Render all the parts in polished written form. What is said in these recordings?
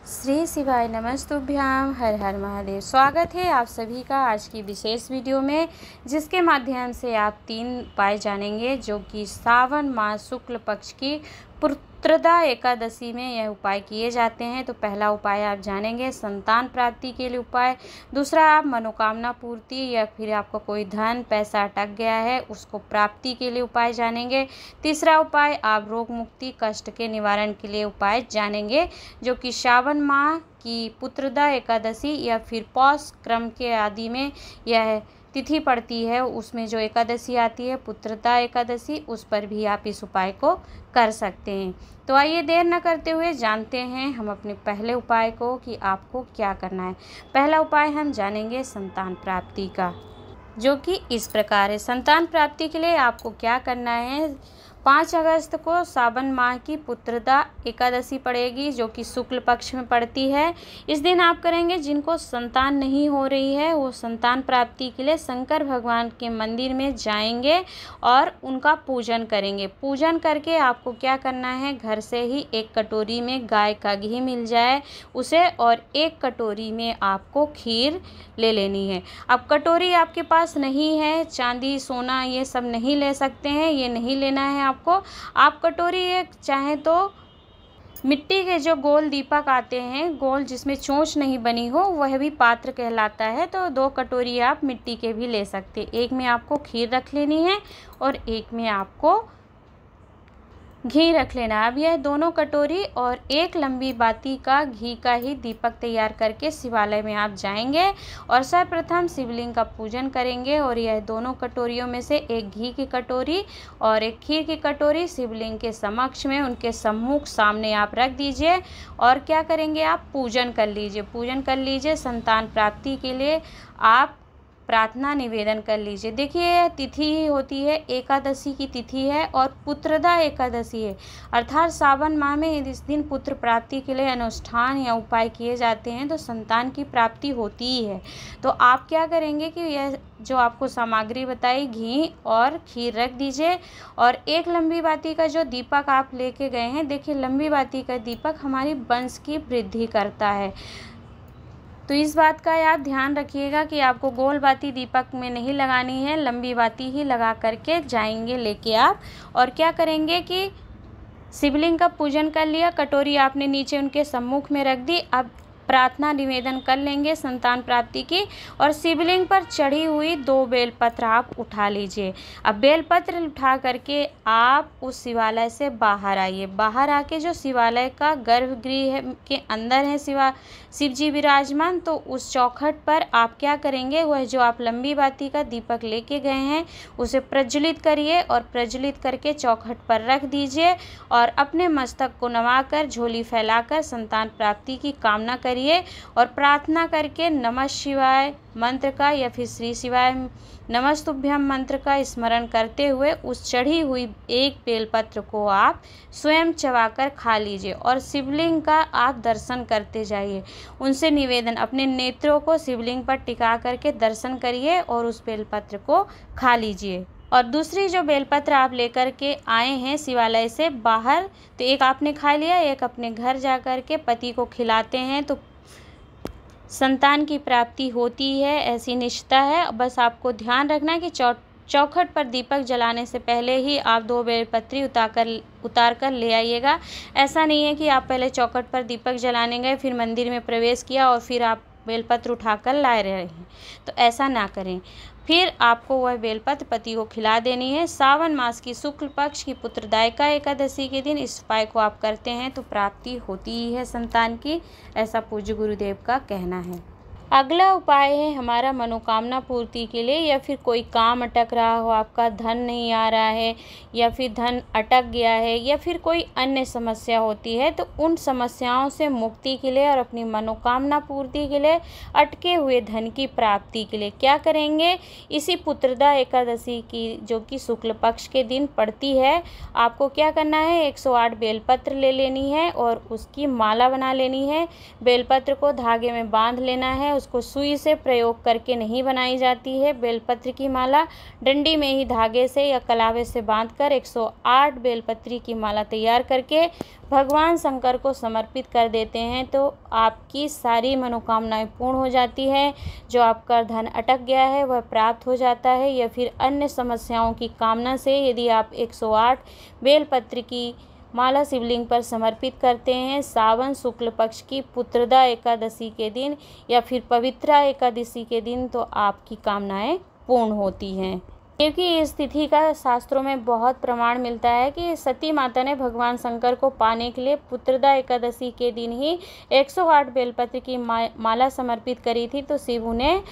श्री शिवाय नमस्तुभ्याम। हर हर महादेव। स्वागत है आप सभी का आज की विशेष वीडियो में, जिसके माध्यम से आप 3 उपाय जानेंगे जो कि सावन मास शुक्ल पक्ष की पुत्रदा एकादशी में यह उपाय किए जाते हैं। तो पहला उपाय आप जानेंगे संतान प्राप्ति के लिए उपाय, दूसरा आप मनोकामना पूर्ति या फिर आपका कोई धन पैसा अटक गया है उसको प्राप्ति के लिए उपाय जानेंगे, तीसरा उपाय आप रोग मुक्ति कष्ट के निवारण के लिए उपाय जानेंगे जो कि श्रावण माह की पुत्रदा एकादशी या फिर पौष क्रम के आदि में यह तिथि पड़ती है, उसमें जो एकादशी आती है पुत्रदा एकादशी, उस पर भी आप इस उपाय को कर सकते हैं। तो आइए देर न करते हुए जानते हैं हम अपने पहले उपाय को कि आपको क्या करना है। पहला उपाय हम जानेंगे संतान प्राप्ति का, जो कि इस प्रकार है। संतान प्राप्ति के लिए आपको क्या करना है, 5 अगस्त को सावन माह की पुत्रदा एकादशी पड़ेगी जो कि शुक्ल पक्ष में पड़ती है। इस दिन आप करेंगे जिनको संतान नहीं हो रही है वो संतान प्राप्ति के लिए शंकर भगवान के मंदिर में जाएंगे और उनका पूजन करेंगे। पूजन करके आपको क्या करना है, घर से ही 1 कटोरी में गाय का घी मिल जाए उसे, और 1 कटोरी में आपको खीर ले लेनी है। अब कटोरी आपके पास नहीं है, चांदी सोना ये सब नहीं ले सकते हैं, ये नहीं लेना है आपको। आप कटोरी एक चाहें तो मिट्टी के जो गोल दीपक आते हैं, गोल जिसमें चोंच नहीं बनी हो, वह भी पात्र कहलाता है। तो 2 कटोरी आप मिट्टी के भी ले सकते। एक में आपको खीर रख लेनी है और एक में आपको घी रख लेना। अब यह दोनों कटोरी और 1 लंबी बाती का घी का ही दीपक तैयार करके शिवालय में आप जाएंगे और सर्वप्रथम शिवलिंग का पूजन करेंगे। और यह दोनों कटोरियों में से 1 घी की कटोरी और 1 खीर की कटोरी शिवलिंग के समक्ष में उनके सम्मुख सामने आप रख दीजिए और क्या करेंगे, आप पूजन कर लीजिए। पूजन कर लीजिए, संतान प्राप्ति के लिए आप प्रार्थना निवेदन कर लीजिए। देखिए तिथि होती है एकादशी की तिथि है और पुत्रदा एकादशी है, अर्थात सावन माह में इस दिन पुत्र प्राप्ति के लिए अनुष्ठान या उपाय किए जाते हैं तो संतान की प्राप्ति होती ही है। तो आप क्या करेंगे कि यह जो आपको सामग्री बताई घी और खीर रख दीजिए और 1 लंबी बाती का जो दीपक आप लेके गए हैं, देखिए लंबी बाती का दीपक हमारी वंश की वृद्धि करता है। तो इस बात का आप ध्यान रखिएगा कि आपको गोल बाती दीपक में नहीं लगानी है, लंबी बाती ही लगा करके जाएंगे लेके आप। और क्या करेंगे कि शिवलिंग का पूजन कर लिया, कटोरी आपने नीचे उनके सम्मुख में रख दी। अब प्रार्थना निवेदन कर लेंगे संतान प्राप्ति की और शिवलिंग पर चढ़ी हुई 2 बेलपत्र आप उठा लीजिए। अब बेलपत्र उठा करके आप उस शिवालय से बाहर आइए। बाहर आके जो शिवालय का गर्भगृह के अंदर है शिव जी विराजमान, तो उस चौखट पर आप क्या करेंगे, वह जो आप लंबी बाती का दीपक लेके गए हैं उसे प्रज्वलित करिए और प्रज्वलित करके चौखट पर रख दीजिए और अपने मस्तक को नवाकर झोली फैलाकर संतान प्राप्ति की कामना करिए और प्रार्थना करके नमः शिवाय मंत्र का या फिर श्री शिवाय नमस्तुभ्यम मंत्र का स्मरण करते हुए उस चढ़ी हुई 1 बेलपत्र को आप स्वयं चबाकर खा लीजिए और शिवलिंग का आप दर्शन करते जाइए। उनसे निवेदन, अपने नेत्रों को शिवलिंग पर टिका करके दर्शन करिए और उस बेलपत्र को खा लीजिए। और दूसरी जो बेलपत्र आप लेकर के आए हैं शिवालय से बाहर, तो 1 आपने खा लिया, 1 अपने घर जा कर के पति को खिलाते हैं तो संतान की प्राप्ति होती है, ऐसी निष्ठा है। बस आपको ध्यान रखना है कि चौखट पर दीपक जलाने से पहले ही आप 2 बेलपत्री उतार कर ले आइएगा। ऐसा नहीं है कि आप पहले चौखट पर दीपक जलाने गए, फिर मंदिर में प्रवेश किया और फिर आप बेलपत्र उठाकर ला रहे हैं, तो ऐसा ना करें। फिर आपको वह बेलपत्र पति को खिला देनी है। सावन मास की शुक्ल पक्ष की पुत्रदायिका एकादशी के दिन इस उपाय को आप करते हैं तो प्राप्ति होती ही है संतान की, ऐसा पूज्य गुरुदेव का कहना है। अगला उपाय है हमारा मनोकामना पूर्ति के लिए, या फिर कोई काम अटक रहा हो, आपका धन नहीं आ रहा है या फिर धन अटक गया है या फिर कोई अन्य समस्या होती है, तो उन समस्याओं से मुक्ति के लिए और अपनी मनोकामना पूर्ति के लिए, अटके हुए धन की प्राप्ति के लिए क्या करेंगे, इसी पुत्रदा एकादशी की जो कि शुक्ल पक्ष के दिन पड़ती है, आपको क्या करना है, 108 बेलपत्र ले लेनी है और उसकी माला बना लेनी है। बेलपत्र को धागे में बांध लेना है, उसको सुई से प्रयोग करके नहीं बनाई जाती है। बेलपत्र की माला डंडी में ही धागे से या कलावे से बांधकर 108 बेलपत्री की माला तैयार करके भगवान शंकर को समर्पित कर देते हैं तो आपकी सारी मनोकामनाएं पूर्ण हो जाती है। जो आपका धन अटक गया है वह प्राप्त हो जाता है, या फिर अन्य समस्याओं की कामना से यदि आप 108 बेलपत्र की माला शिवलिंग पर समर्पित करते हैं सावन शुक्ल पक्ष की पुत्रदा एकादशी के दिन या फिर पवित्रा एकादशी के दिन, तो आपकी कामनाएं पूर्ण होती हैं। क्योंकि इस तिथि का शास्त्रों में बहुत प्रमाण मिलता है कि सती माता ने भगवान शंकर को पाने के लिए पुत्रदा एकादशी के दिन ही 108 बेलपत्र की माला समर्पित करी थी, तो शिव उन्हें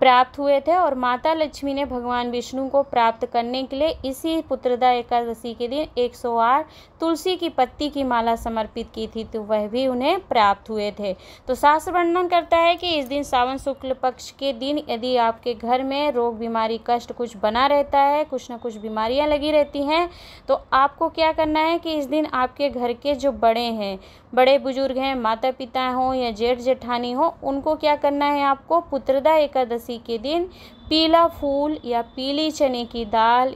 प्राप्त हुए थे। और माता लक्ष्मी ने भगवान विष्णु को प्राप्त करने के लिए इसी पुत्रदा एकादशी के दिन 108 तुलसी की पत्ती की माला समर्पित की थी, तो वह भी उन्हें प्राप्त हुए थे। तो शास्त्र वर्णन करता है कि इस दिन सावन शुक्ल पक्ष के दिन यदि आपके घर में रोग बीमारी कष्ट कुछ बना रहता है, कुछ न कुछ बीमारियां लगी रहती हैं, तो आपको क्या करना है कि इस दिन आपके घर के जो बड़े बुजुर्ग हैं, माता पिता हों या जेठ जेठानी हो, उनको क्या करना है, आपको पुत्रदा एकादशी के दिन पीला फूल या पीली चने की दाल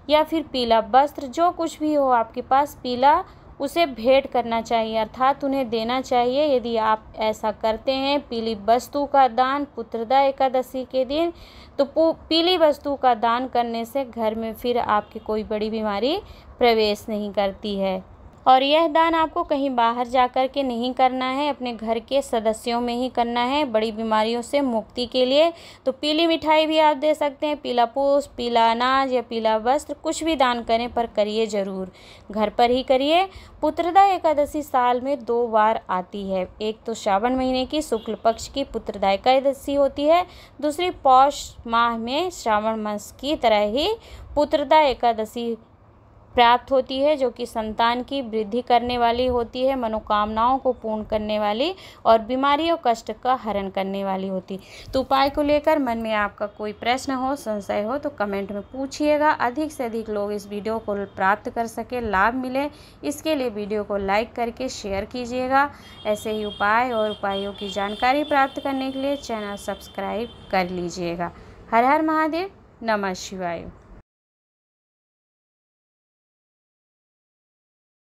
या फिर पीला वस्त्र, जो कुछ भी हो आपके पास पीला, उसे भेंट करना चाहिए, अर्थात उन्हें देना चाहिए। यदि आप ऐसा करते हैं पीली वस्तु का दान पुत्रदा एकादशी के दिन, तो पीली वस्तु का दान करने से घर में फिर आपकी कोई बड़ी बीमारी प्रवेश नहीं करती है। और यह दान आपको कहीं बाहर जाकर के नहीं करना है, अपने घर के सदस्यों में ही करना है बड़ी बीमारियों से मुक्ति के लिए। तो पीली मिठाई भी आप दे सकते हैं, पीला पुष्प, पीला अनाज या पीला वस्त्र, कुछ भी दान करें पर करिए ज़रूर, घर पर ही करिए। पुत्रदा एकादशी साल में 2 बार आती है, एक तो श्रावण महीने की शुक्ल पक्ष की पुत्रदा एकादशी होती है, दूसरी पौष माह में श्रावण मास की तरह ही पुत्रदा एकादशी प्राप्त होती है, जो कि संतान की वृद्धि करने वाली होती है, मनोकामनाओं को पूर्ण करने वाली और बीमारियों कष्ट का हरण करने वाली होती। तो उपाय को लेकर मन में आपका कोई प्रश्न हो, संशय हो तो कमेंट में पूछिएगा। अधिक से अधिक लोग इस वीडियो को प्राप्त कर सके, लाभ मिले, इसके लिए वीडियो को लाइक करके शेयर कीजिएगा। ऐसे ही उपाय और उपायों की जानकारी प्राप्त करने के लिए चैनल सब्सक्राइब कर लीजिएगा। हर हर महादेव, नमः शिवाय।